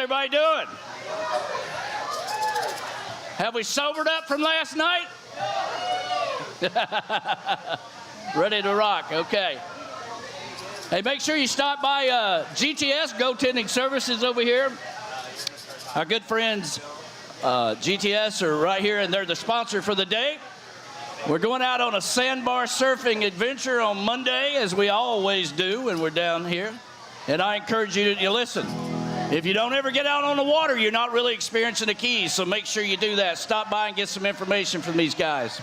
everybody doing? Have we sobered up from last night? Ready to rock, okay. Hey, make sure you stop by GTS, Goaltending Services over here. Our good friends GTS are right here, and they're the sponsor for the day. We're going out on a sandbar surfing adventure on Monday, as we always do when we're down here. And I encourage you to listen. If you don't ever get out on the water, you're not really experiencing the Keys, so make sure you do that. Stop by and get some information from these guys.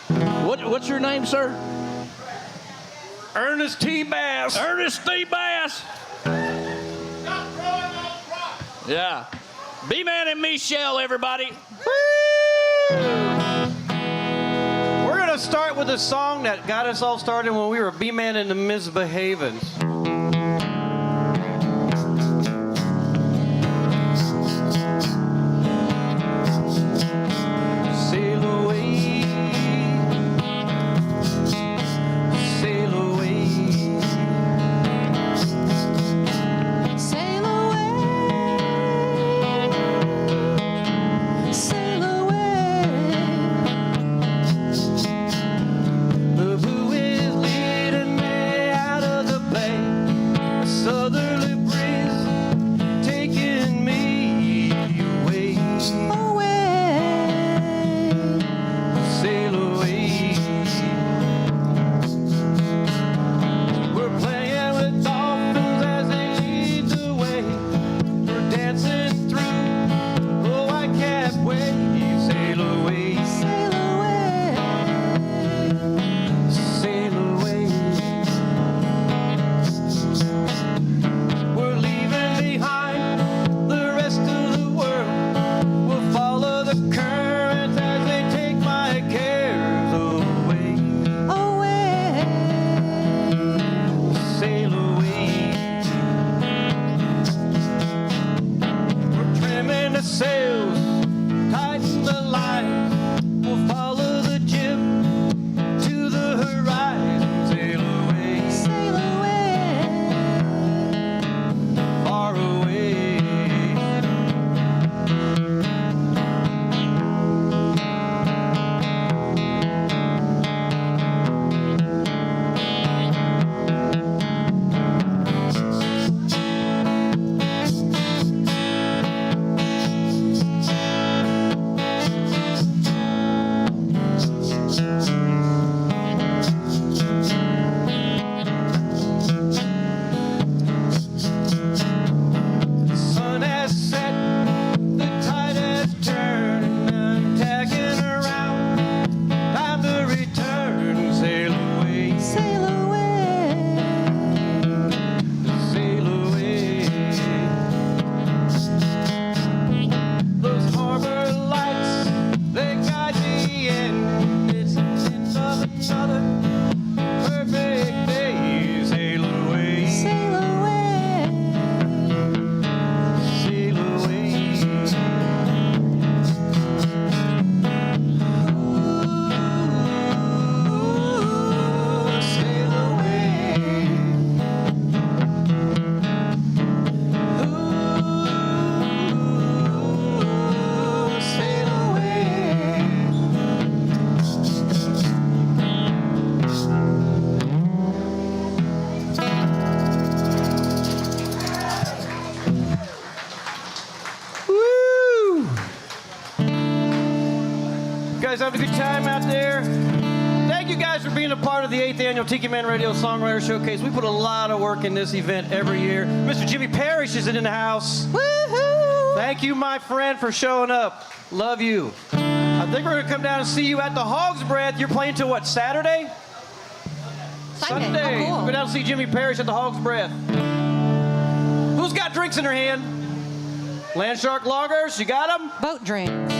What's your name, sir? Ernest T. Bass. Ernest T. Bass. Yeah. B-Man and Michelle, everybody. We're going to start with a song that got us all started when we were B-Man and the MizzBeeHavens. Having a good time out there. Thank you guys for being a part of the 8th Annual Tiki Man Radio Songwriters Showcase. We put a lot of work in this event every year. Mr. Jimmy Parrish is in the house. Woohoo! Thank you, my friend, for showing up. Love you. I think we're going to come down and see you at the Hog's Breath. You're playing till what, Saturday? Sunday. Oh, cool. Go down and see Jimmy Parrish at the Hog's Breath. Who's got drinks in their hand? Landshark Lagers, you got them? Boat drinks.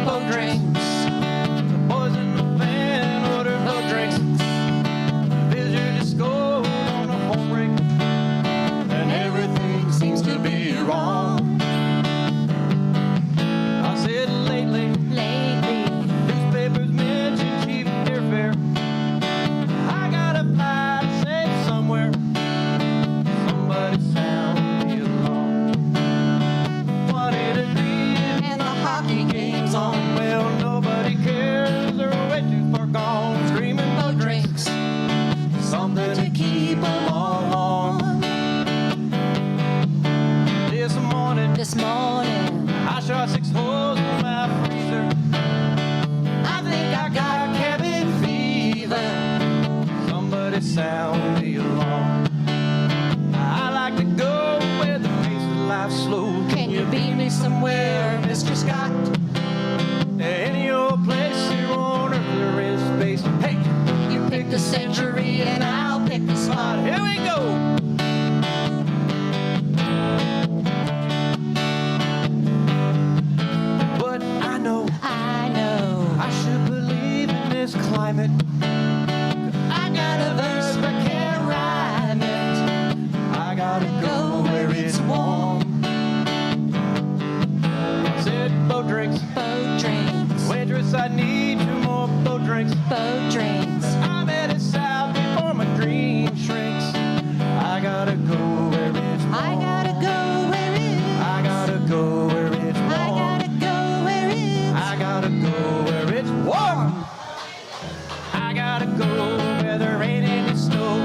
Boat drinks. The boys in the van order boat drinks. Visitor disco on a home break, and everything seems to be wrong. I said lately, newspapers mention cheap airfare. they sound the alarm. I like to go where the pace of life's slow. Can you beat me somewhere, Mr. Scott? Any old place you want or there is space. Hey, You pick the century and I'll pick the spot. here we go. But I know I should believe in this climate. I got a verse but can't rhyme it. I gotta go where it's warm. I said boat drinks. Boat drinks, Waitress, I need 2 more boat drinks. boat drinks. I'm headed south before my dream shrinks. I gotta go where it's warm. I gotta go where it's. I gotta go where it's warm. I gotta go where it's. I gotta go where it's warm. I gotta go where there ain't any snow,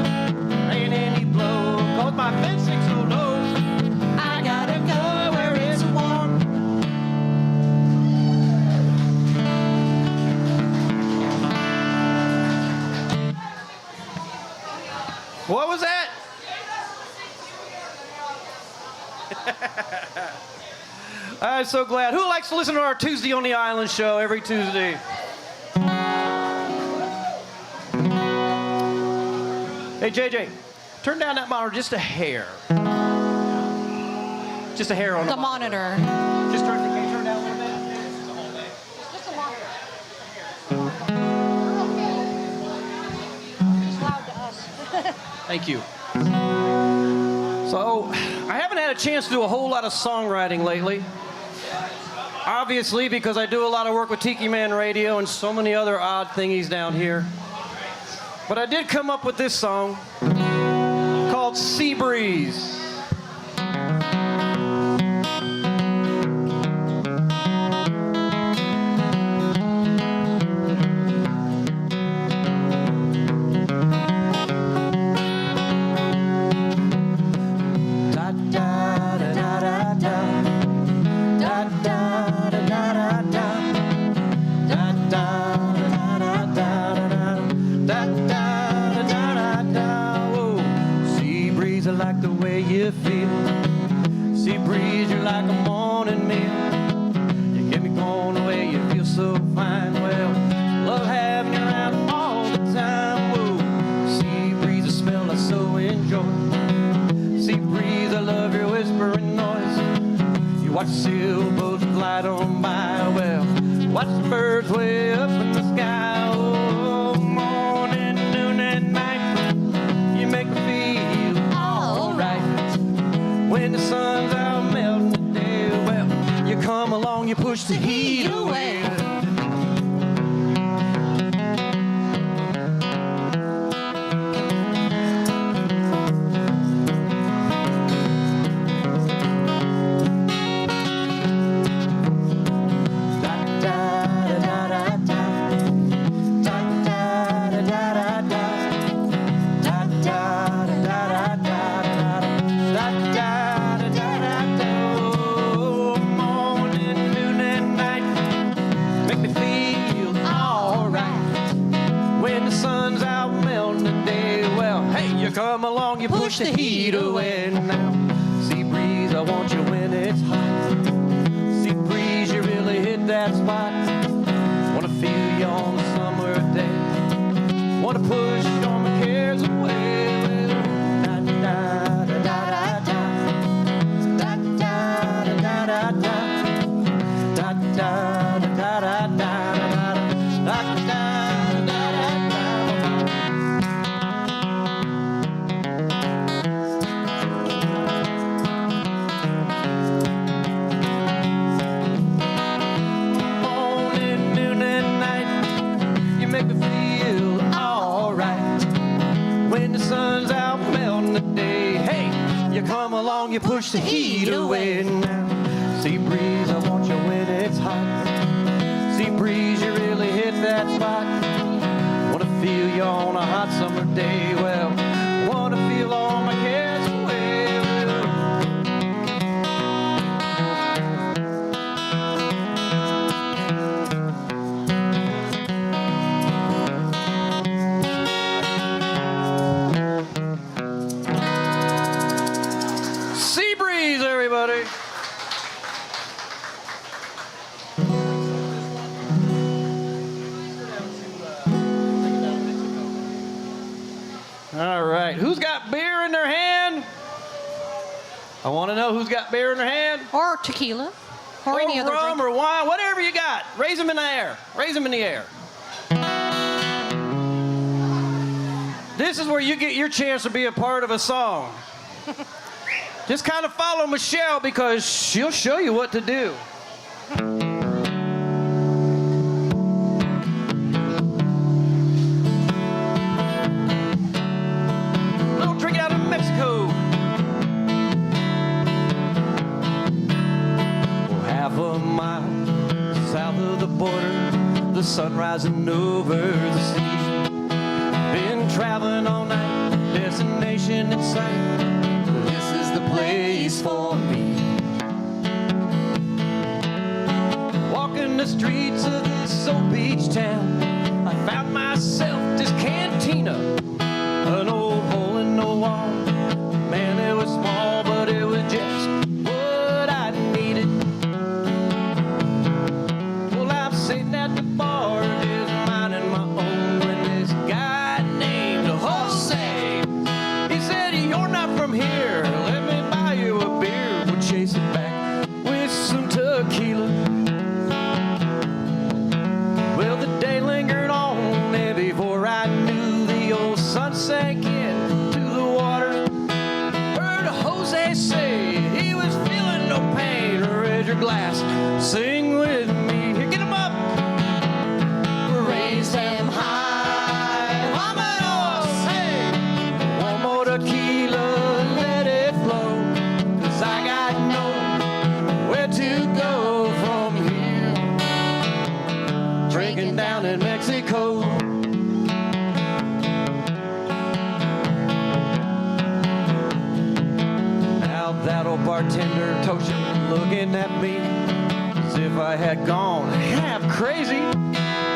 ain't any blow, 'cause my fencing's so low. I gotta go where it's warm. What was that? I'm so glad. Who likes to listen to our Tuesday on the Island show every Tuesday? Hey, JJ, turn down that monitor just a hair. Just a hair on The monitor. Just turn, can you turn down a little bit? Just a monitor. It's loud to us. Thank you. So, I haven't had a chance to do a whole lot of songwriting lately. Obviously, because I do a lot of work with Tiki Man Radio and so many other odd thingies down here. But I did come up with this song called Sea Breeze. You feel sea breeze, you're like a morning meal. You get me going away, you feel so fine. Well, love having you around all the time. Whoa, sea breeze, a smell I so enjoy. Sea breeze, I love your whispering noise. You watch the sailboats glide on by. Well, watch the birds way up in the sky. Oh, morning, noon, and night, you make me feel alright. When the sun's out melting the day, well, you come along, you push the heat away. Come along, you push the heat away now. Sea breeze, I want you when it's hot. Sea breeze, you really hit that spot. Wanna feel you on a summer day. Wanna push all my cares away. Da da da da da da da da da da da da da da da da da da. Come along, you push the heat away now. Sea breeze, I want you when it's hot. Sea breeze, you really hit that spot. Wanna feel you on a hot summer day. Well, wanna feel all my cares away. All right. Who's got beer in their hand? I want to know who's got beer in their hand. Or tequila. Or any other rum drink. or wine, whatever you got. Raise them in the air. Raise them in the air. This is where you get your chance to be a part of a song. Just kind of follow Michelle because she'll show you what to do. Little drink out of Mexico. Half a mile south of the border, the sun rising over the sea. Been traveling all night, destination in sight. This is the place for me. Walking the streets of this old beach town, I found myself this cantina, an old hole in the wall. Man, it was small, but it was just what I needed. Well, I'm sitting at the bar, just minding my own, when this guy named Jose, he said, "You're not from here, let me buy you a beer." We'll chase it back with some tequila. Well, the day lingered on, and before I knew, the old sun sank into the water. Heard Jose say he was feeling no pain. Raise your glass, sing with me. Here, get 'em up. Raise them high. Vámonos. Hey, one more tequila, let it flow. 'Cause I got nowhere to go from here. Drinking down in Mexico. Now that old bartender Tosha looking at me as if I had gone half crazy.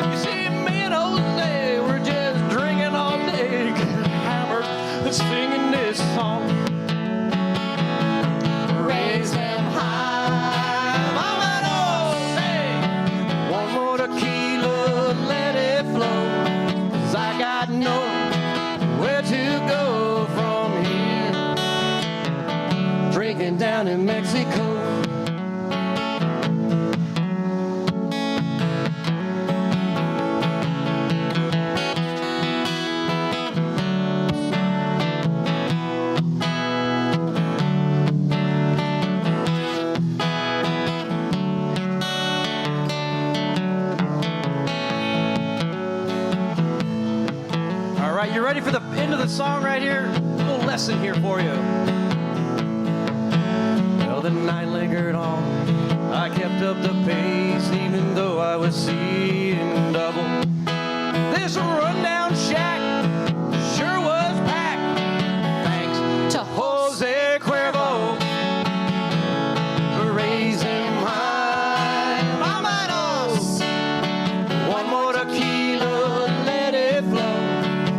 You see, me and Jose were just drinking all day, hammered and singing this song. Raise them high, vámonos, hey. One more tequila, let it flow. 'Cause I got nowhere to go from here. Drinking down in Mexico. All right, you ready for the end of the song right here? A little lesson here for you. Well, the night lingered on. I kept up the pace, even though I was seeing double. This rundown shack sure was packed. Thanks To Jose Cuervo. Raise him high. Vámonos. One more tequila, let it flow.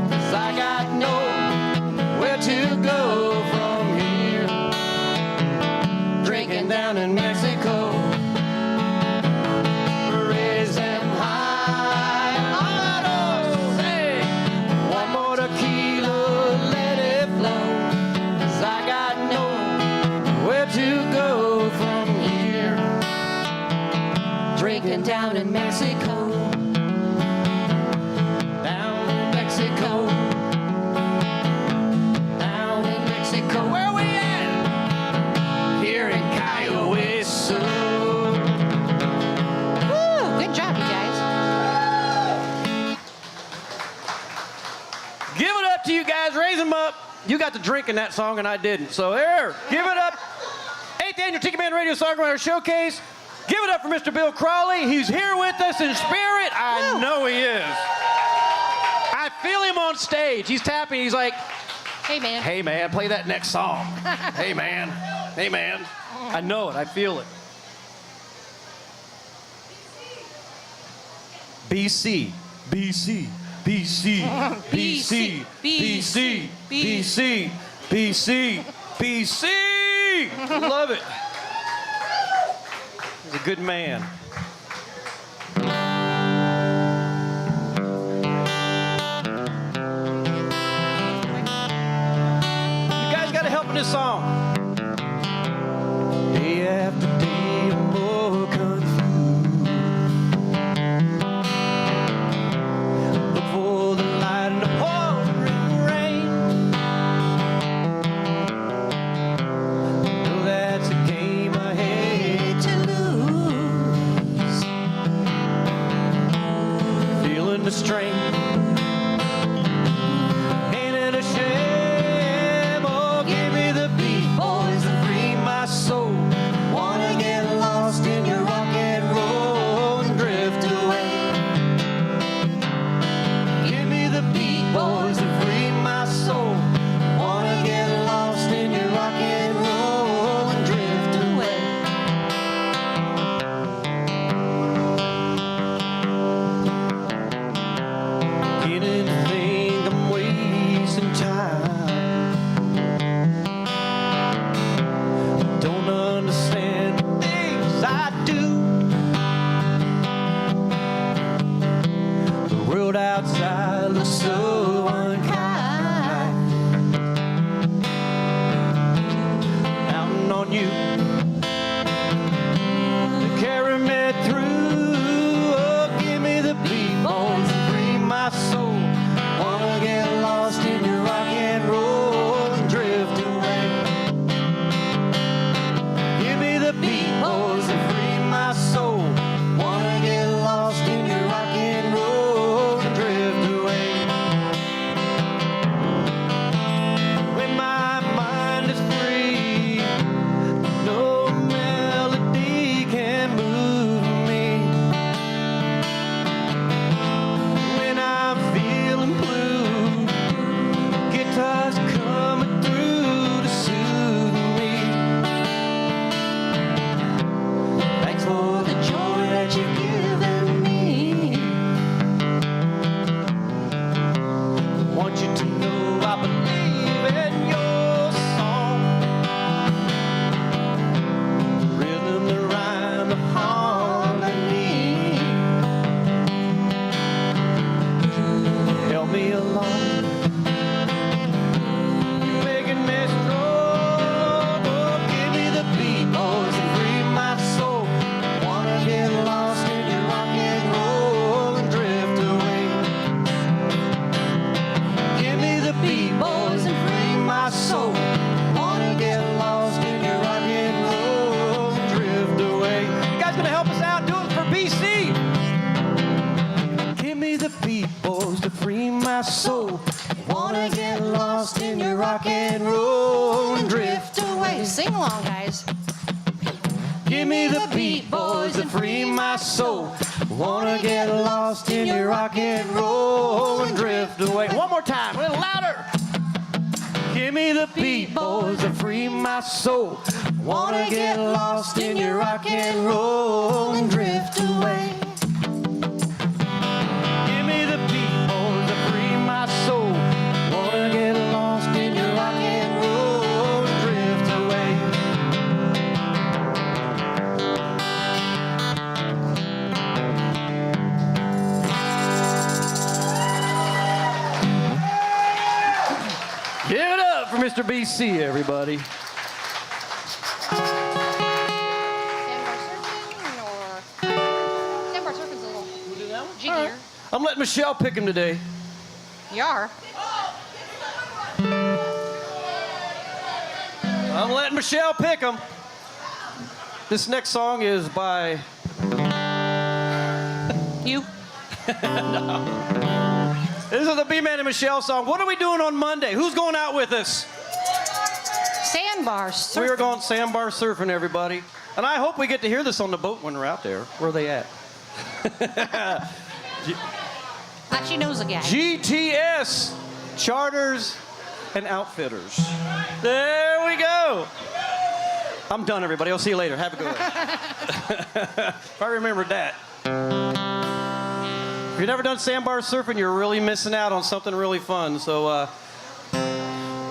'Cause I got nowhere to go from here. Drinking down in Mexico. Raise them high. Vámonos. Hey. One more tequila, let it flow. 'Cause I got nowhere to go from here. Drinking down in Mexico. Down in Mexico. Down in Mexico. Where we at? Here in Coyote. Woo, good job, you guys. Give it up to you guys. Raise them up. You got the drink in that song and I didn't. So there. Give it up. 8th Annual Tiki Man Radio Songwriters Showcase. Give it up for Mr. Bill Crawley. He's here with us in spirit. I know he is. I feel him on stage. He's tapping. He's like, Hey, man. "Hey, man, play that next song." Hey, man. Hey, man. I know it. I feel it. BC. BC. BC. BC. BC. BC. BC. BC. Love it. He's a good man. this song. Day after day, I'm more confused. Look for the light in the pouring rain. Know that's a game I hate to lose. Feeling the strain. Ain't it a shame? Oh, give me the beat, boys, to free my soul. Wanna get lost in your rock and roll and drift away. Give me the beat, boys, to free my soul. Wanna get lost in your rock and roll and drift away. Beginning to think I'm wasting time. Don't understand the things I do. The world outside looks so unkind. Counting on you to carry me through. Oh, give me the beat, boys, and free my soul. Wanna get lost in your rock and roll and drift away. Give me the beat, boys, and free my soul. Wanna get lost in your rock and roll and drift away. When my mind is free, no melody can move me. When I'm feeling blue, guitar's coming through to soothe me. Thanks for the joy that you've given me. I want you to know I believe in your song. The rhythm, the rhyme, the harmony. Help me along. You're making me strong. Oh, give me the beat, boys, and free my soul. Wanna get lost in your rock and roll and drift away. Give me the beat, boys, and free my soul. Wanna get lost in your rock and roll and drift away. You guys gonna help us out? Do it for BC. Give me the beat, boys, to free my soul. Wanna get lost in your rock and roll and drift away. Sing along, guys. Give me the beat, boys, and free my soul. Wanna get lost in your rock and roll and drift away. One more time, a little louder. Give me the beat, boys, and free my soul. Wanna get lost in your rock and roll and drift away. Give me the beat, boys, and free my soul. Wanna get lost in your rock and roll and drift away. Give it up for Mr. BC, everybody. Sandbar surfing's a little jiggier. I'm letting Michelle pick him today. You are. I'm letting Michelle pick him. This next song is by... You. This is the B-Man and Michelle song. What are we doing on Monday? Who's going out with us? Sandbar surfing. We are going sandbar surfing, everybody. And I hope we get to hear this on the boat when we're out there. Where are they at? She knows a guy. GTS, Charters and Outfitters. There we go. I'm done, everybody. I'll see you later. Have a good one. If I remembered that. If you've never done sandbar surfing, you're really missing out on something really fun. So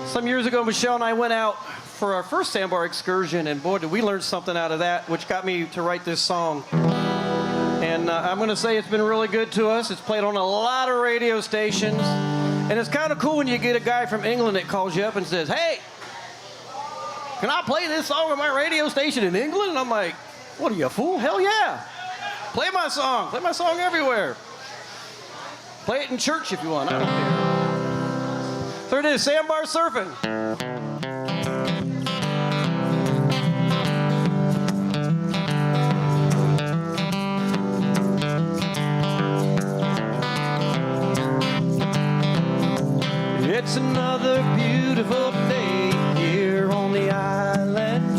some years ago, Michelle and I went out for our first sandbar excursion, and boy, did we learn something out of that, which got me to write this song. And I'm going to say it's been really good to us. It's played on a lot of radio stations. And it's kind of cool when you get a guy from England that calls you up and says, hey, can I play this song on my radio station in England? And I'm like, what are you, a fool? Hell yeah. Play my song. Play my song everywhere. Play it in church if you want. I don't care. There it is, Sandbar Surfing. It's another beautiful day here on the island.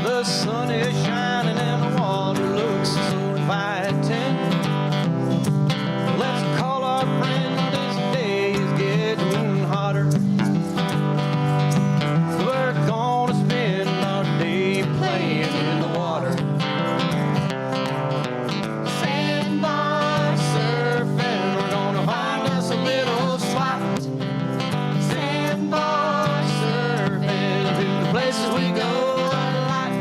The sun is shining and the water looks so inviting. Let's call our friend, this day is getting hotter. We're gonna spend our day playing in the water. Sandbar surfing, we're gonna find us a little spot. Sandbar surfing, to the places we go a lot.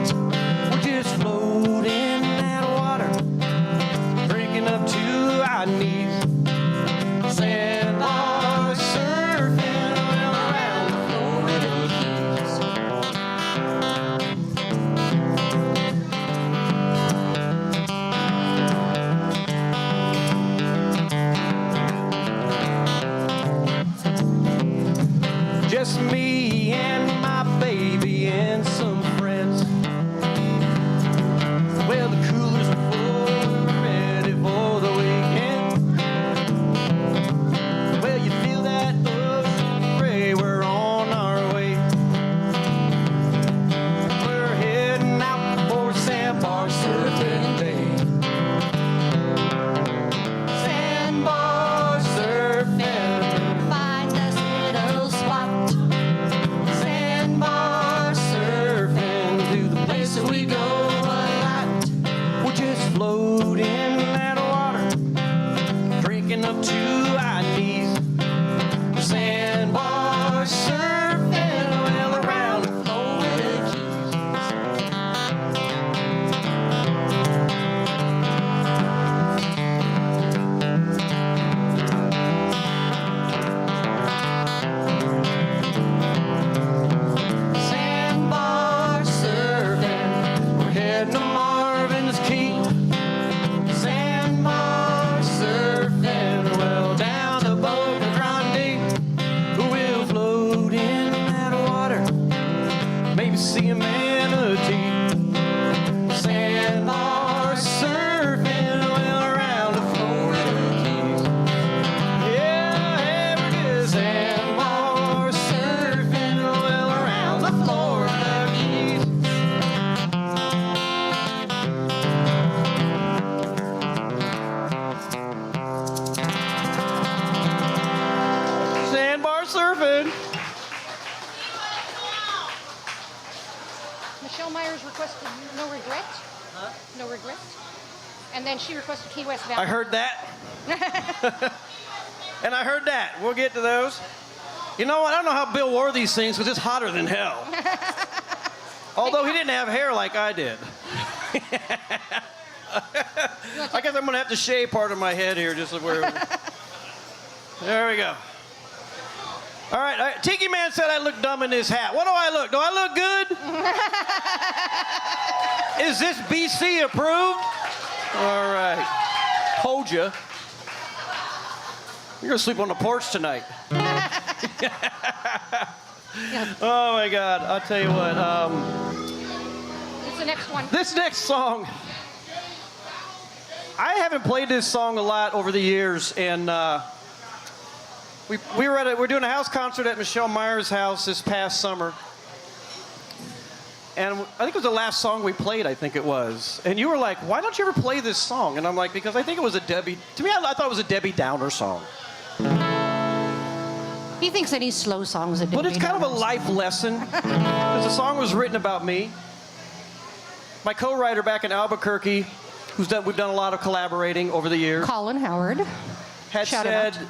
We're just floating in that water, drinking up to our knees. Sandbar surfing all around the Florida Keys. Just me and my baby and some friends. Well, the coolers are full, we're ready for the weekend. Well, you feel that ocean spray, we're on our way. We're heading out for Sandbar surfing day. Sandbar surfing, Find us a little spot. Sandbar surfing, to the places we go a lot. We're just floating in that water, drinking up to our knees. Sandbar surfing, well around the Florida Keys. Sandbar surfing, we're heading to Marvin's Key. Sandbar surfing, well down the Boca Grande. We'll float in that water, maybe see a manatee. Sandbar surfing, well around the Florida Keys. Yeah, every good sandbar surfing, well around the Florida Keys. Sandbar surfing. Michelle Myers requested No Regret. No Regret. And then she requested Key West Valley. I heard that. And I heard that. We'll get to those. You know what? I don't know how Bill wore these things because it's hotter than hell. Although he didn't have hair like I did. I guess I'm going to have to shave part of my head here just to where. There we go. All right. Tiki Man said I look dumb in this hat. What do I look? Do I look good? Is this BC approved? All right. Hold ya. You're going to sleep on the porch tonight. Oh, my God. I'll tell you what. It's the next one. This next song, I haven't played this song a lot over the years, and we're doing a house concert at Michelle Myers' house this past summer, and I think it was the last song we played. I think it was, and you were like, "Why don't you ever play this song?" And I'm like, "Because I think it was a Debbie." To me, I thought it was a Debbie Downer song, He thinks any slow songs are but it's kind of a life lesson because the song was written about me. My co-writer back in Albuquerque, we've done a lot of collaborating over the years, Colin Howard. had Shout said out.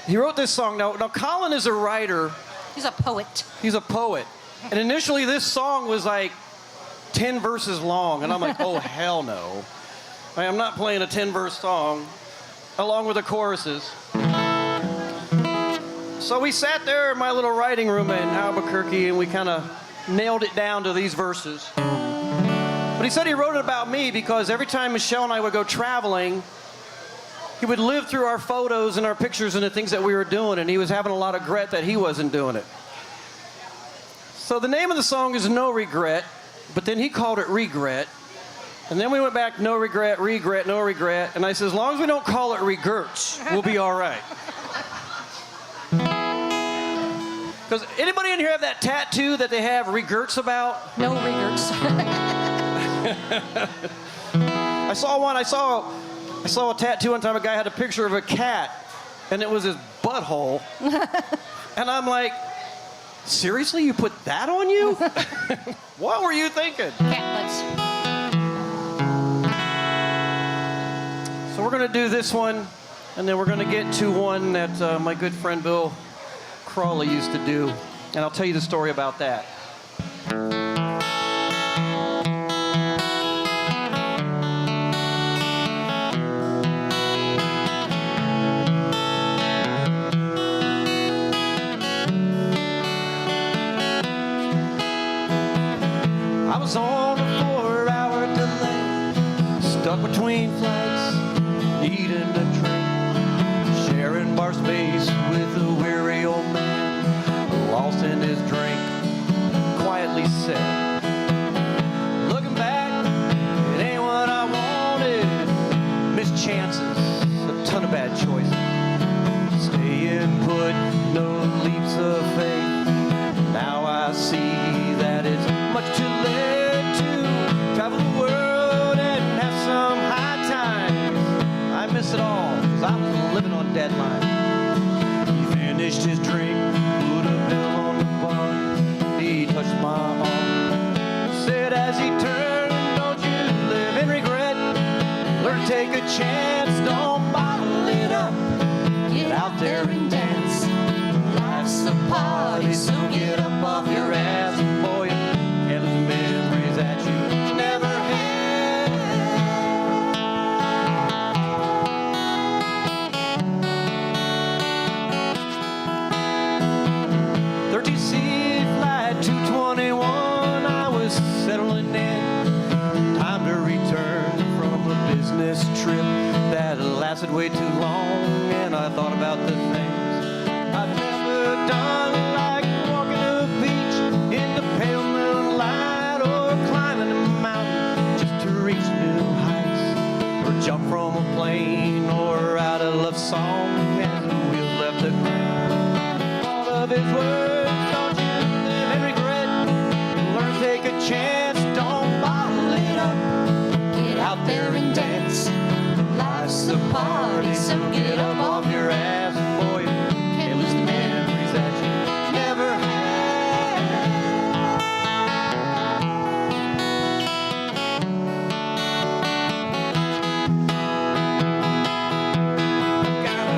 he wrote this song. Now Colin is a writer. He's a poet. He's a poet. And initially this song was like 10 verses long, and I'm like, oh hell no. I'm not playing a 10-verse song along with the choruses. So we sat there in my little writing room in Albuquerque and we kind of nailed it down to these verses. But he said he wrote it about me because every time Michelle and I would go traveling, he would live through our photos and our pictures and the things that we were doing, and he was having a lot of regret that he wasn't doing it. So the name of the song is No Regret, but then he called it Regret. And then we went back, no regret, regret, no regret. And I said, as long as we don't call it regrets, we'll be all right. Because anybody in here have that tattoo that they have regrets about? No regrets. I saw one. I saw a tattoo one time. A guy had a picture of a cat, and it was his butthole. And I'm like, seriously, you put that on you? What were you thinking? Cat butts. So we're gonna do this one, and then we're gonna get to one that my good friend Bill Crawley used to do, and I'll tell you the story about that. I was on a 4-hour delay, stuck between flights, needing a drink, sharing bar space with a weary old man, lost in his drink, quietly said, looking back, it ain't what I wanted, missed chances, a ton of bad choices, staying put, no leaps of faith, now I see that it's much too late to travel the world and have some high times. I miss it all, cause I was living on deadline. He finished his drink, put a bill on the bar. He touched my arm, said as he turned, don't you live in regret. Learn to take a chance, don't bottle it up. Get out there and dance. Life's a party, so get up off your ass, boy. And the memories that you never had. 13C flight 221, I was settling in. Time to return from a business trip that lasted way too long, and I thought about the things I'd never done, like walking a beach in the pale moonlight, or climbing a mountain just to reach new heights, or jump from a plane, or write a love song as the wheels left the ground. All of his words, don't you live in regret. Learn to take a chance, don't bottle it up. Get out there and dance. Life's a party, so get up off your ass, boy. Can't lose the memories that you never had. Got a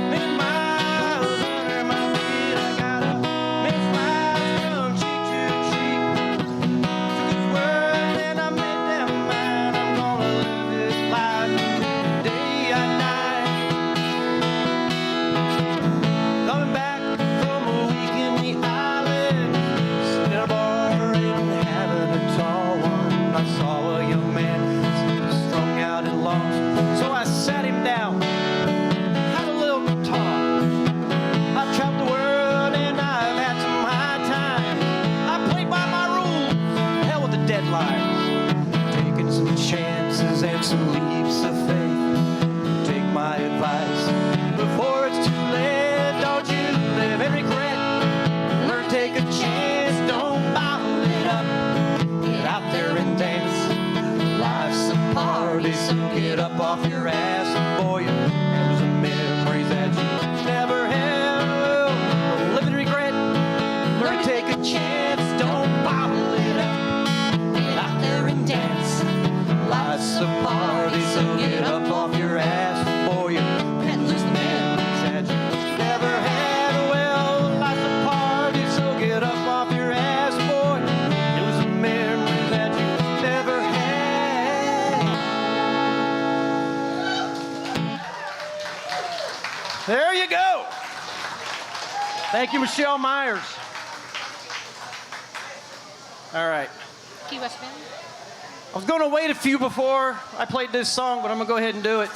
million miles under my feet. I got a million smiles from cheek to cheek. Took his word and I made them mine. I'm gonna live this life day and night. Coming back from a week in the island, sitting in a bar and having a tall one. I saw a young man strung out and lost, so I sat him down, had a little talk. I've traveled the world and I've had some high times. I played by my rules, hell with the deadlines. Taking some chances and some leaps of faith. Take my advice before it's too late. Don't you live in regret. Learn to take a chance, don't bottle it up. Get out there and dance. Life's a party, so get up off your ass, boy. There's some memories that you never had. Live in regret. Learn to take a chance, don't bottle it up. Get out there and dance. Life's a party, Thank you, Michelle Myers. All right. Key West Band. I was going to wait a few before I played this song, but I'm going to go ahead and do it.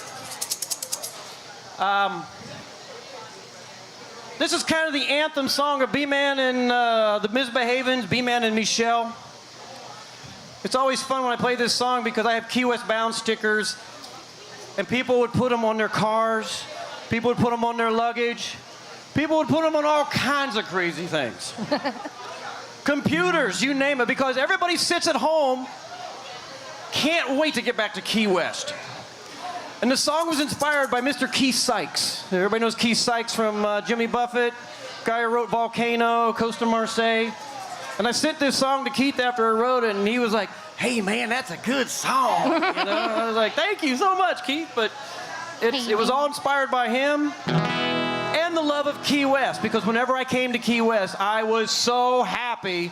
This is kind of the anthem song of B-Man and the MizzBeeHavens, B-Man and Michelle. It's always fun when I play this song because I have Key West Bound stickers, and people would put them on their cars, people would put them on their luggage, people would put them on all kinds of crazy things. Computers, you name it, because everybody sits at home, can't wait to get back to Key West. And the song was inspired by Mr. Keith Sykes. Everybody knows Keith Sykes from Jimmy Buffett, guy who wrote Volcano, Costa Marseille. And I sent this song to Keith after I wrote it, and he was like, hey, man, that's a good song. You know? I was like, thank you so much, Keith. But it was all inspired by him and the love of Key West, because whenever I came to Key West, I was so happy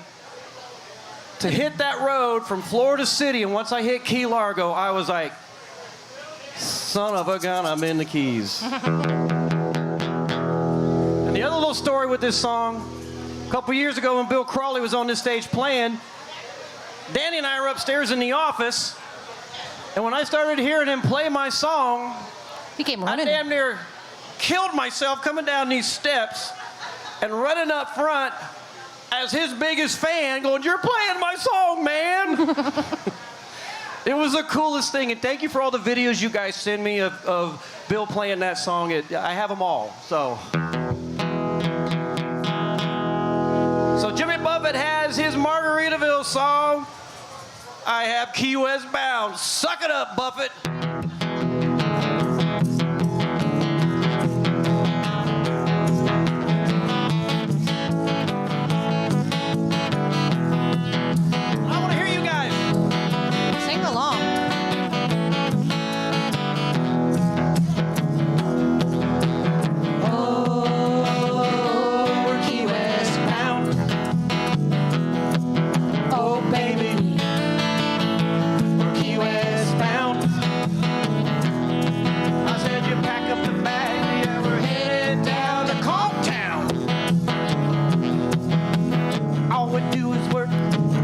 to hit that road from Florida City. And once I hit Key Largo, I was like, son of a gun, I'm in the Keys. And the other little story with this song, a couple years ago when Bill Crawley was on this stage playing, Danny and I were upstairs in the office, and when I started hearing him play my song, He came I running. damn near killed myself coming down these steps and running up front as his biggest fan going, you're playing my song, man. It was the coolest thing, and thank you for all the videos you guys send me of Bill playing that song. I have them all, so. So Jimmy Buffett has his Margaritaville song. I have Key West Bound. Suck it up, Buffett. Sing along. Oh, we're Key West bound. Oh, baby, we're Key West bound. I said you pack up the bag, yeah, we're headed down to Comptown. All we do is work,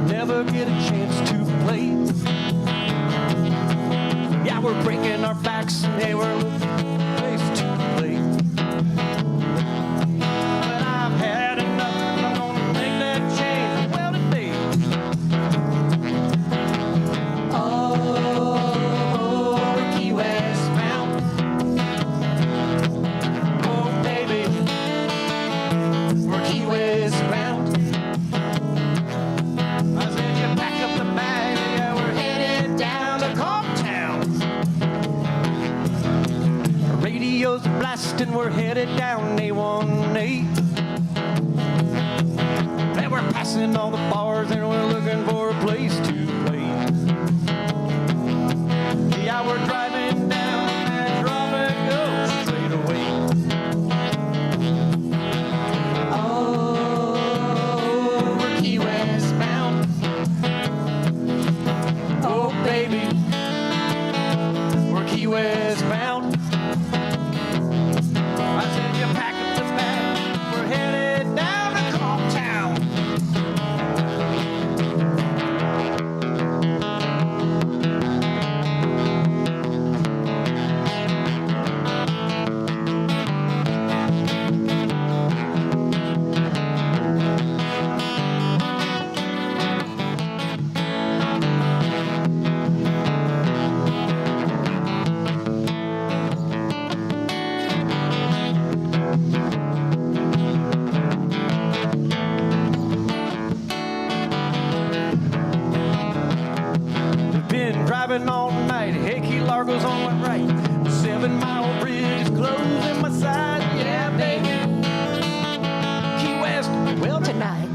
never get a chance to play. Yeah, we're breaking our backs, and they were looking for a place to play. But I've had enough, and I'm gonna make that change well today. Oh, we're Key West bound. Oh, baby, we're Key West bound. I said you pack up the bag, yeah, we're headed down to Comptown. Radio's blasting, we're headed down A1A. And we're passing all the bars and we're looking for a place to play. Yeah, we're driving down that drum and go straight away. Oh, we're Key West bound. Oh, baby, we're Key West bound. I said you pack up the bag, we're headed down to Comptown. We've been driving all night, hey, Key Largo's on my right. The 7 Mile Bridge is closing my side, yeah, baby. Key West, well, tonight.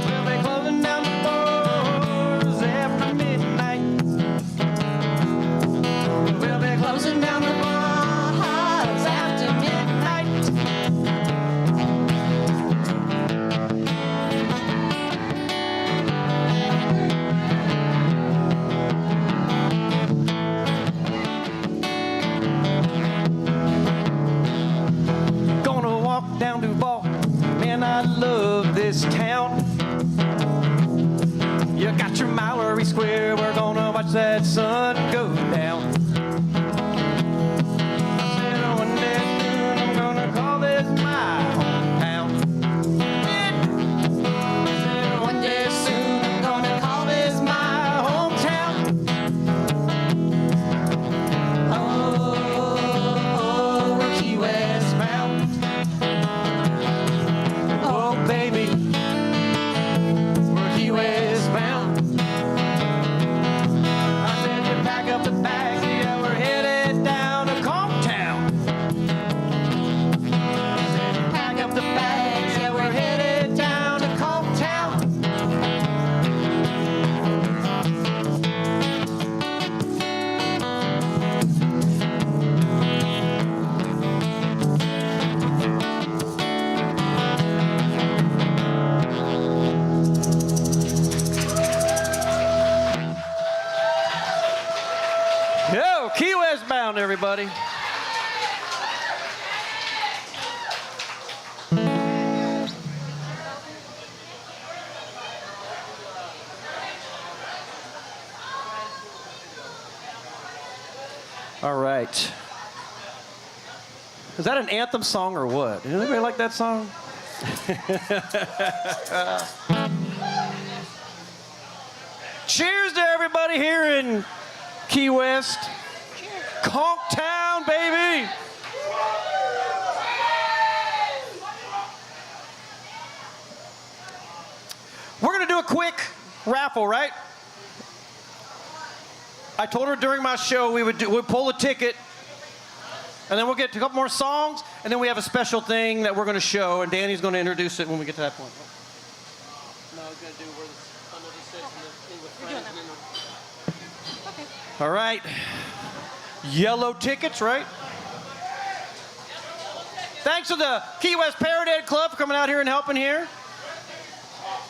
We'll be closing down the doors after midnight. We'll be closing down the bars after midnight. walk down Duval. Man, I love this town. You got your Mallory Square, we're gonna watch that sun go down. I said, oh, one day soon I'm gonna call this my hometown. I said, one day soon I'm gonna call this my hometown. Oh, we're Key West bound. Oh, baby, we're Key West bound. I said, you pack up the bags, yeah, we're headed down to Comptown. I said, you pack up the bags, yeah, we're headed down to Comptown. Yo, Key West bound, everybody. All right. Is that an anthem song or what? Does anybody like that song? Cheers to everybody here in Key West. Conch Town, baby. We're going to do a quick raffle, right? I told her during my show we'd pull a ticket, and then we'll get to a couple more songs, and then we have a special thing that we're going to show, and Danny's going to introduce it when we get to that point. No, I was going to do where some of this sits in with friends. Okay. All right. Yellow tickets, right? Thanks to the Key West Parrot Club for coming out here and helping here.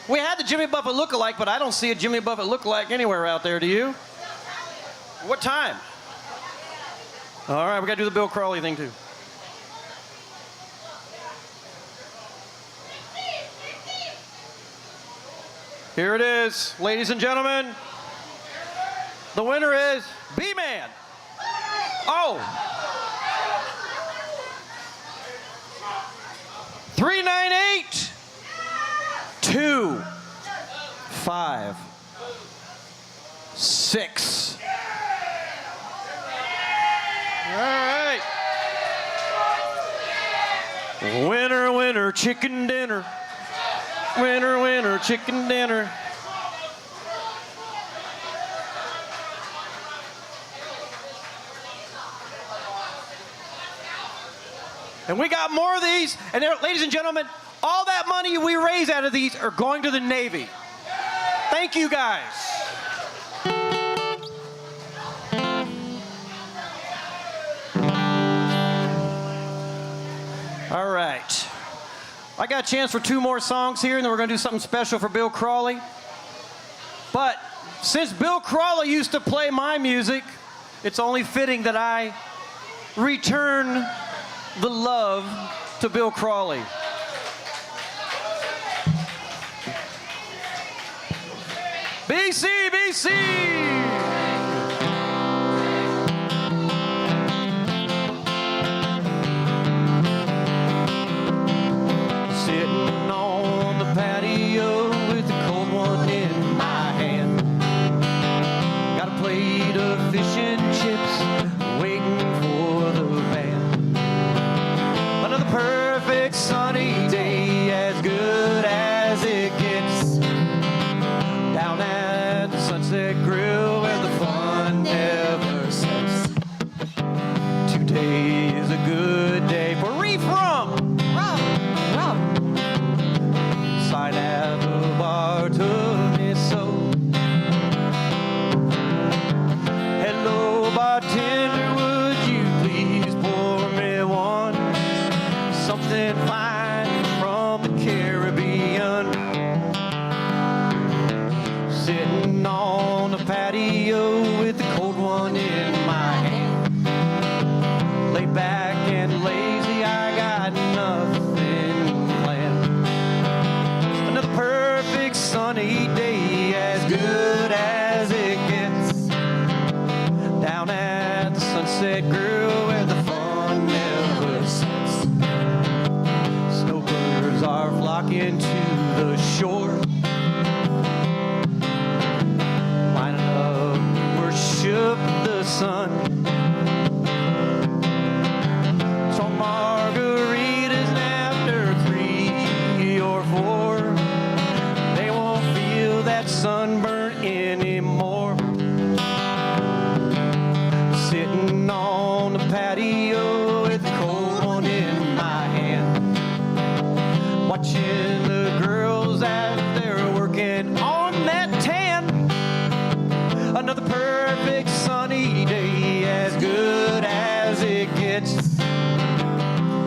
We had the Jimmy Buffett look-alike, but I don't see a Jimmy Buffett look-alike anywhere out there, do you? What time? All right, we got to do the Bill Crawley thing, too. Here it is, ladies and gentlemen. The winner is B-Man. Oh. 398 2 5 6. All right. Winner, winner, chicken dinner. Winner, winner, chicken dinner. And we got more of these. And there, ladies and gentlemen, all that money we raise out of these are going to the Navy. Thank you, guys. All right. I got a chance for 2 more songs here, and then we're going to do something special for Bill Crawley. But since Bill Crawley used to play my music, it's only fitting that I return the love to Bill Crawley. BC, BC! Sitting on the patio with the cold one in my hand. Got a plate of fish and chips waiting for the band. Another perfect sunny day, as good as it gets. Down at the Sunset Grill where the fun never sets. Today is a good day for reef rum. Rum. Side at the bar to me so. Hello, bartender, would you please pour me one? Something fine from the Caribbean. Sitting on the patio with the cold one in my hand. Laid back and lazy, I got nothing swinging to the shore. Lining up to worship the sun. So margaritas and after 3 or 4, they won't feel that sunburn anymore. Sitting on the patio with a cold one in my hand, watching the girls as they're working on that tan. Another perfect sunny day, as good as it gets,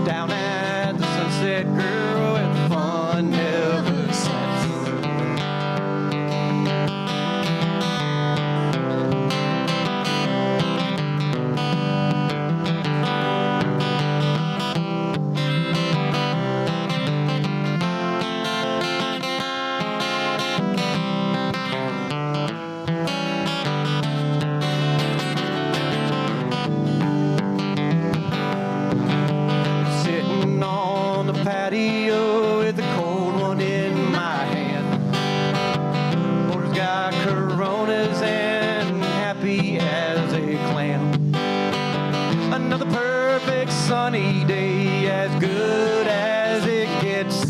down at the Sunset Grill where the fun never sets. Sitting on the patio with a cold one in my hand. Porter's got Coronas and happy as a clam. Another perfect sunny day, as good as it gets,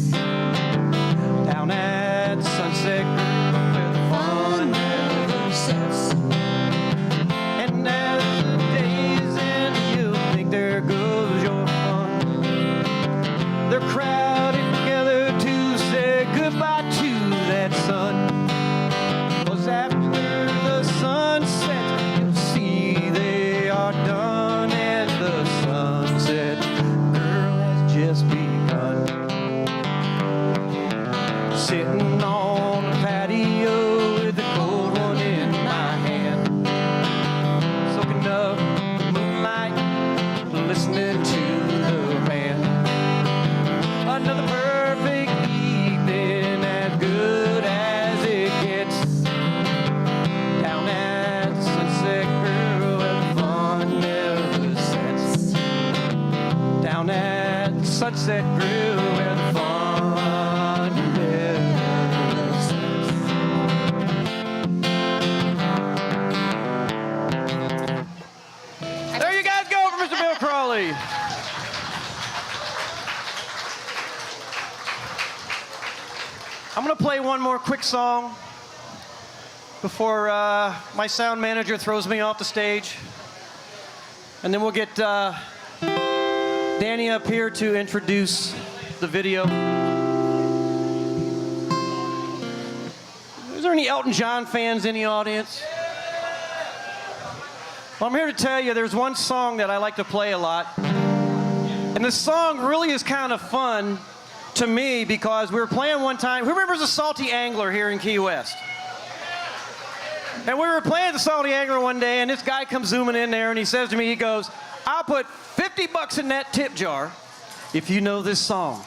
down at Sunset Grill where the fun never sets. And as the days end, you think there goes your fun. They're crowded together to say goodbye to that sun. 'Cause after the sunset, you'll see they are done, and the Sunset Girl has just begun. Sitting on the patio with the cold one in my hand, soaking up the moonlight, listening to the band. Another perfect evening, as good as it gets, down at the Sunset Grill where the fun never sets. Down at the Sunset Grill where the fun never sets. There you guys go for Mr. Bill Crawley. I'm going to play one more quick song before my sound manager throws me off the stage. And then we'll get Danny up here to introduce the video. Is there any Elton John fans in the audience? Well, I'm here to tell you there's one song that I like to play a lot. And this song really is kind of fun to me because we were playing one time. Who remembers the Salty Angler here in Key West? And we were playing the Salty Angler one day, and this guy comes zooming in there, and he says to me, he goes, "I'll put $50 in that tip jar if you know this song."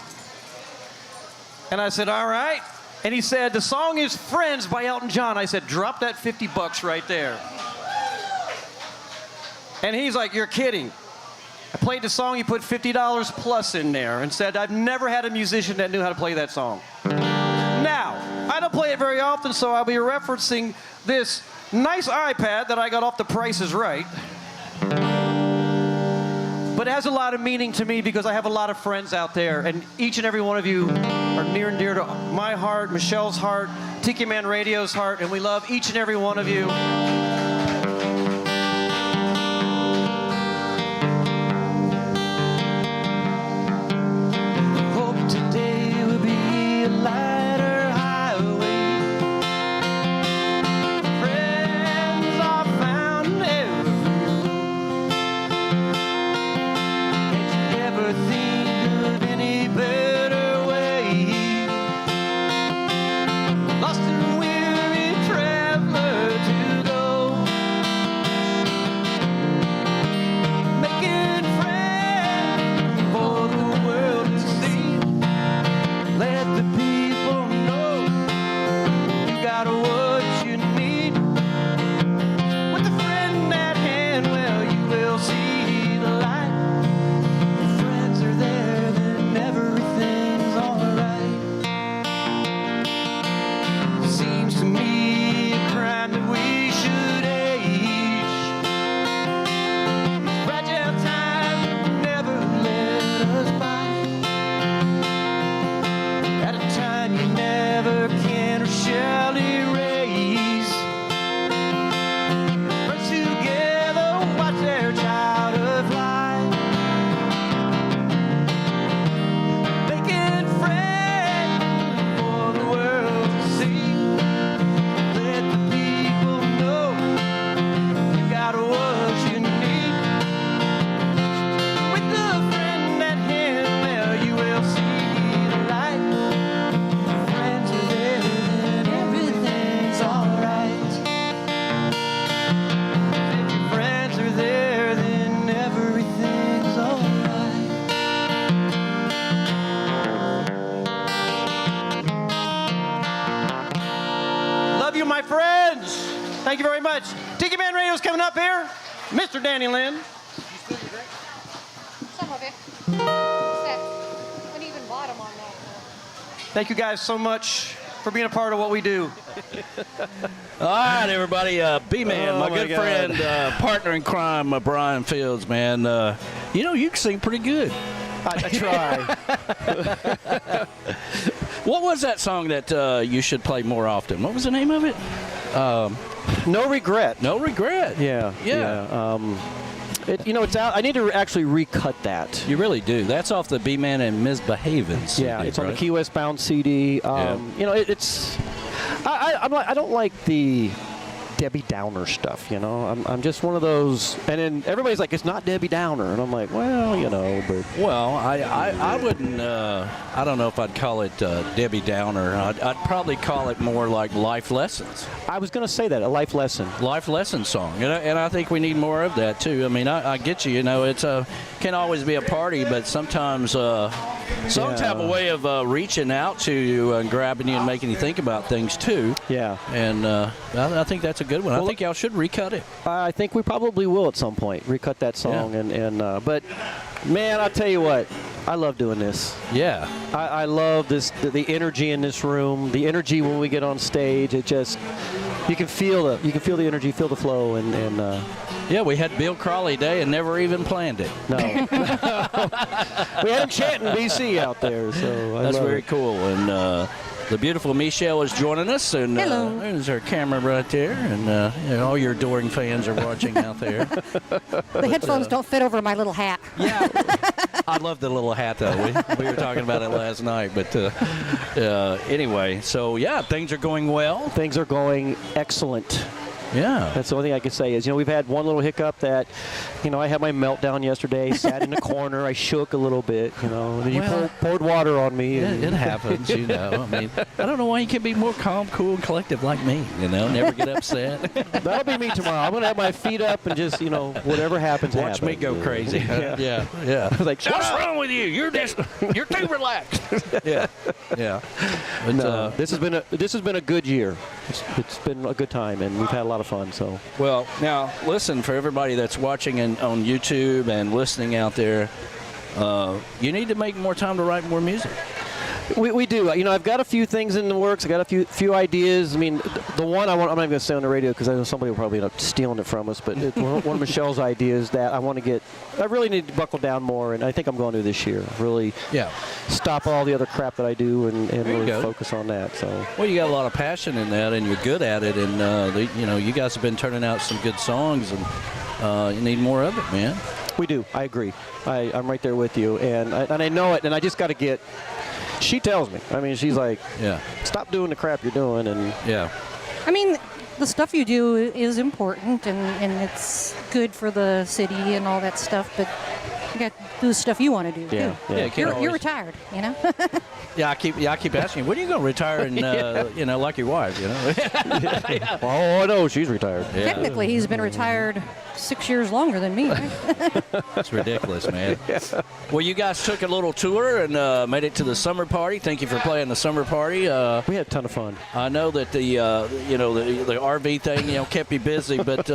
And I said, "All right." And he said, "The song is Friends by Elton John." I said, "Drop that $50 right there." And he's like, "You're kidding." I played the song, he put $50 plus in there and said, "I've never had a musician that knew how to play that song." Now, I don't play it very often, so I'll be referencing this nice iPad that I got off The Price is Right. But it has a lot of meaning to me because I have a lot of friends out there, and each and every one of you are near and dear to my heart, Michelle's heart, Tiki Man Radio's heart, and we love each and every one of you. Hope today will be a lighter highway. Friends are found in every room. Can't you ever think of any better way? Lost and weary traveler to go. Thank you very much. Tiki Man Radio's coming up here. Mr. Danny Lynn. Some of it. What's that uneven bottom on that? Thank you guys so much for being a part of what we do. All right, everybody. B-Man, my good God. friend, partner in crime, Brian Fields, man. You know, you can sing pretty good. I try. What was that song that you should play more often? What was the name of it? No regret. No Regret. Yeah. It's out. I need to actually recut that. You really do. That's off the B-Man and MizzBeeHavens CD, Yeah, it's on the right? Key West Bound CD. It's. I don't like the Debbie Downer stuff. I'm just one of those. And then everybody's like, it's not Debbie Downer, and I'm like, well, but. Well, I wouldn't. I don't know if I'd call it Debbie Downer. I'd probably call it more like life lessons. I was going to say that, a life lesson. Life lesson song, and I think we need more of that too. I mean, I get you. It's can always be a party, but sometimes songs have a way of reaching out to you and grabbing you and making you think about things too. Yeah. And I think that's a good one. I think y'all should recut it. I think we probably will at some point recut that song. Yeah. But man, I'll tell you what, I love doing this. Yeah. I love this, the energy in this room, the energy when we get on stage. It just, you can feel the energy, feel the flow, and Yeah, we had Bill Crawley Day and never even planned it. no, we had him chanting BC out there, so That's love very it. cool. And the beautiful Michelle is joining us, and Hello. there's our camera right there, and all your adoring fans are watching out there. The headphones don't fit over my little hat. Yeah, I love the little hat though. We were talking about it last night, but anyway, so yeah, things are going well. Things are going excellent. Yeah, That's the only thing I can say is, we've had one little hiccup that, I had my meltdown yesterday, sat in a corner, I shook a little bit, and then you poured water on me. And it happens, I mean, I don't know why you can be more calm, cool, and collective like me, never get upset. That'll be me tomorrow. I'm going to have my feet up and just, whatever happens, Watch me go crazy. Yeah. I was like, What's wrong with you? You're too relaxed. Yeah. But, No, this has been a good year. It's been a good time, and we've had a lot of fun. So well, now listen, for everybody that's watching on YouTube and listening out there, you need to make more time to write more music. we do. I've got a few things in the works. I got a few ideas. I mean, the one I'm not even going to say on the radio because I know somebody will probably end up stealing it from us. But it's one of Michelle's ideas that I really need to buckle down more, and I think I'm going to this year. Really, stop all the other crap that I do and really focus on that. So well, you got a lot of passion in that, and you're good at it, and you guys have been turning out some good songs, and you need more of it, man. we do. I agree. I'm right there with you, and I know it, and I just got to get. She tells me. I mean, she's like, stop doing the crap you're doing. And I mean, the stuff you do is important, and it's good for the city and all that stuff, but you got to do the stuff you want to do, too. You're retired, Yeah, I keep asking you, when are you going to retire and, like your wife, Oh, no, she's retired. Yeah. Technically, he's been retired 6 years longer than me, right? That's ridiculous, man. Well, you guys took a little tour and made it to the summer party. Thank you for playing the summer party. We had a ton of fun. I know that the RV thing, kept you busy, but,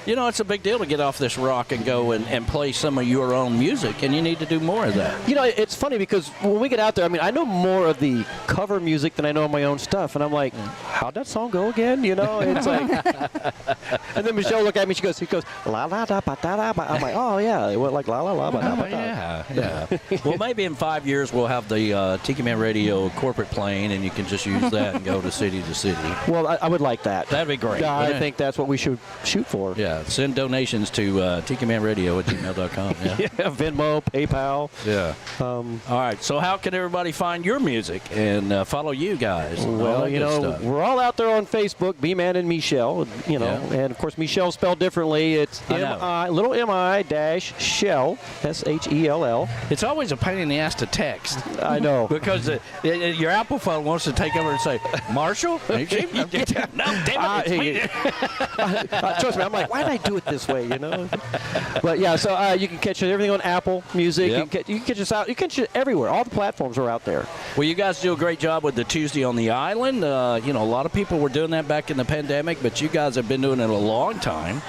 it's a big deal to get off this rock and go and play some of your own music, and you need to do more of that. It's funny because when we get out there, I mean, I know more of the cover music than I know of my own stuff, and I'm like, how'd that song go again? It's like, and then Michelle looked at me, she goes, la la da ba da da ba. I'm like, oh yeah, it went like la la la ba da ba da. Yeah. Well, maybe in 5 years we'll have the Tiki Man Radio corporate plane, and you can just use that and go to city to city. Well, I would like that. That'd be great. I think that's what we should shoot for. Yeah, send donations to tikimanradio@gmail.com. Yeah. Venmo, PayPal. Yeah. All right. So how can everybody find your music and follow you guys? Well, we're all out there on Facebook, B-Man and Michelle, and of course Michelle spelled differently. It's little M-I dash Shell, S-H-E-L-L. It's always a pain in the ass to text. I know. Because your Apple phone wants to take over and say, Marshall? No, damn it. Trust me, I'm like, why did I do it this way, But yeah, so you can catch everything on Apple Music. Yep. You can catch us out. You can catch it everywhere. All the platforms are out there. Well, you guys do a great job with the Tuesday on the Island. You know, a lot of people were doing that back in the pandemic, but you guys have been doing it a long time.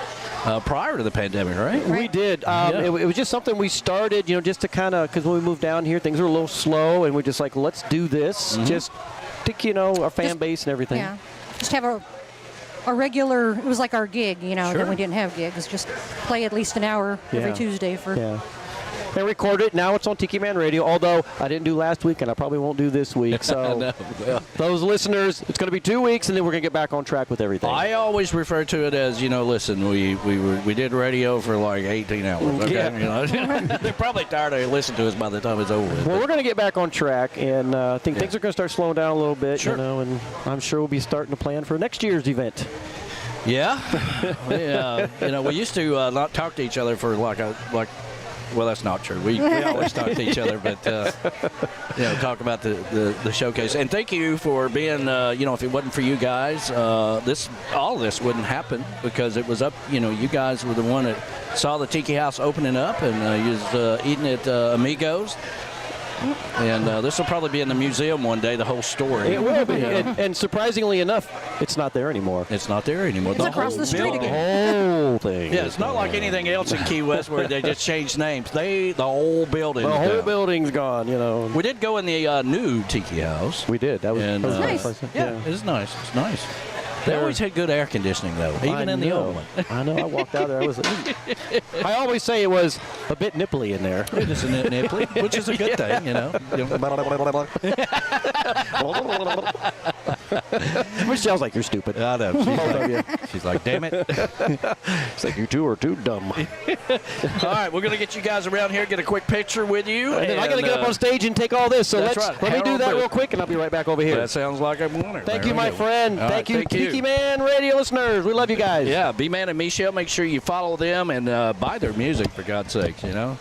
Prior to the pandemic, right? We did. It was just something we started, you know, just to kind of, because when we moved down here, things were a little slow, and we're just like, let's do this, just to, you know, our fan base and everything. Yeah, just have a regular, it was like our gig, you know, Sure. then we didn't have gigs. Just play at least an hour every Tuesday for... Yeah. And record it. Now it's on Tiki Man Radio, although I didn't do last week, and I probably won't do this week. So No, well. those listeners, it's going to be 2 weeks, and then we're going to get back on track with everything. I always refer to it as, you know, listen, we did radio for like 18 hours. Okay? Yeah. You know? They're probably tired of listening to us by the time it's over with. Well, we're going to get back on track, and I think things are going to start slowing down a little bit, you know, and I'm sure we'll be starting to plan for next year's event. Yeah. You know, we used to not talk to each other for well, that's not true. We always talk to each other, but you know, talk about the showcase. And thank you for being. You know, if it wasn't for you guys, all of this wouldn't happen because it was up. You know, you guys were the one that saw the Tiki House opening up, and you was eating at Amigos. And this will probably be in the museum one day, the whole story. It will be. And surprisingly enough, it's not there anymore. It's not there anymore. It's across the street The again. whole thing. Yeah, it's not like anything else in Key West where they just changed names. The whole building. The whole building's gone, you know. We did go in the new Tiki House. We did. That was, And, that was a nice. place. Yeah, it's nice. It's nice. They always had good air conditioning, though, even in the old one. I know. I walked out there. I always say it was a bit nipply in there. It is a nipply, which is a good thing, you know. Michelle's like, you're stupid. I know. She's like, damn it. It's like, you two are too dumb. All right, we're going to get you guys around here, get a quick picture with you. And then I got to get up on stage and take all this. So that's let right. me do Harold that Booth. real quick, and I'll be right back over here. That sounds like a winner. Thank There you, we my go. friend. All Thank right, you, Tiki Man Radio listeners. We love you guys. Yeah, B-Man and Michelle, make sure you follow them and buy their music, for God's sakes, you know.